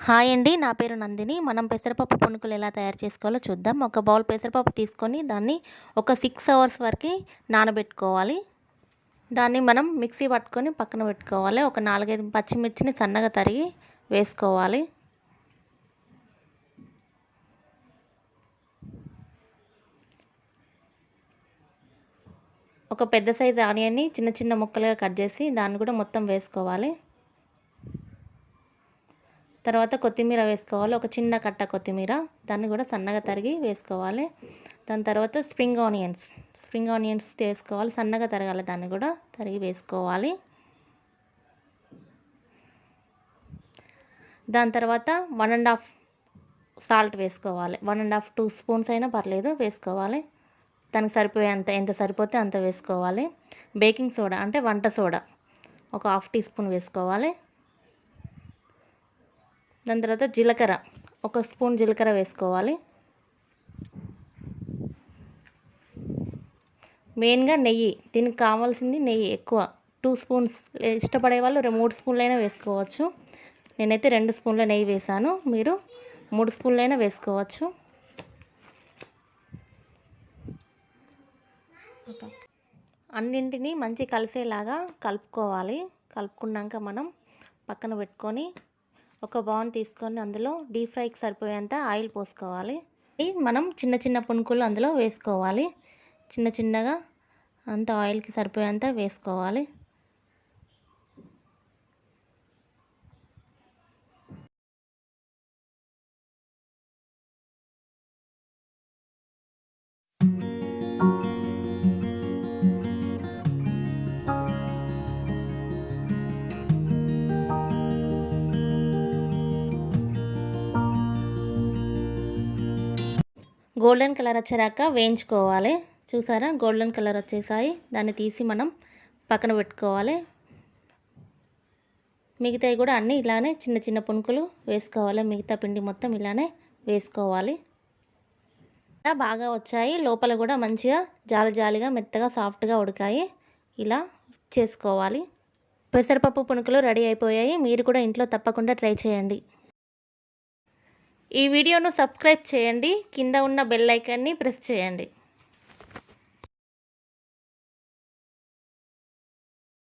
Hi అండి, నా పేరు నందిని. మనం పెసరపప్పు పునుకులు ఎలా తయారు చేసుకోవాలో చూద్దాం. ఒక బౌల్ పెసరపప్పు తీసుకొని దాన్ని ఒక 6 అవర్స్ వరకు నానబెట్టుకోవాలి. దాన్ని మనం మిక్సీ పట్టుకొని పక్కన పెట్టుకోవాలి. ఒక 4-5 పచ్చిమిర్చిని సన్నగా తరిగి వేసుకోవాలి. ఒక పెద్ద సైజు ఆనియన్ని చిన్న చిన్న ముక్కలుగా కట్ చేసి దాన్ని కూడా మొత్తం వేసుకోవాలి. తర్వాత కొత్తిమీర వేసుకోవాలి. ఒక చిన్న కట్ట కొత్తిమీర, దాన్ని కూడా సన్నగా తరిగి వేసుకోవాలి. దాని తర్వాత స్ప్రింగ్ ఆనియన్స్ వేసుకోవాలి. సన్నగా తరగాలి, దాన్ని కూడా తరిగి వేసుకోవాలి. దాని తర్వాత 1.5 సాల్ట్ వేసుకోవాలి. 1.5-2 స్పూన్స్ అయినా పర్లేదు వేసుకోవాలి. దానికి సరిపోయేంత, ఎంత సరిపోతే అంత వేసుకోవాలి. బేకింగ్ సోడా అంటే వంట సోడా ఒక 1/2 టీ స్పూన్ వేసుకోవాలి. దాని తర్వాత జీలకర్ర, 1 స్పూన్ జీలకర్ర వేసుకోవాలి. మెయిన్గా నెయ్యి, దీనికి కావాల్సింది నెయ్యి ఎక్కువ, 2 స్పూన్స్. ఇష్టపడే వాళ్ళు 3 స్పూన్లైనా వేసుకోవచ్చు. నేనైతే 2 స్పూన్ల నెయ్యి వేసాను, మీరు 3 స్పూన్లైనా వేసుకోవచ్చు. అన్నింటినీ మంచి కలిసేలాగా కలుపుకోవాలి. కలుపుకున్నాక మనం పక్కన పెట్టుకొని ఒక బౌల్ తీసుకొని అందులో డీప్ ఫ్రైకి సరిపోయేంత ఆయిల్ పోసుకోవాలి. మనం చిన్న చిన్న పునుకులు అందులో వేసుకోవాలి. చిన్న చిన్నగా అంత ఆయిల్కి సరిపోయేంత వేసుకోవాలి. గోల్డెన్ కలర్ వచ్చేదాకా వేయించుకోవాలి. చూసారా, గోల్డెన్ కలర్ వచ్చేసాయి. దాన్ని తీసి మనం పక్కన పెట్టుకోవాలి. మిగతావి కూడా అన్నీ ఇలానే చిన్న చిన్న పునుకులు వేసుకోవాలి. మిగతా పిండి మొత్తం ఇలానే వేసుకోవాలి. బాగా వచ్చాయి, లోపల కూడా మంచిగా జాలిగా మెత్తగా సాఫ్ట్గా ఉడికాయి. ఇలా చేసుకోవాలి. పెసరపప్పు పునుకులు రెడీ అయిపోయాయి. మీరు కూడా ఇంట్లో తప్పకుండా ట్రై చేయండి. ఈ వీడియోను సబ్స్క్రైబ్ చేయండి. కింద ఉన్న బెల్ ఐకాన్ని ప్రెస్ చేయండి.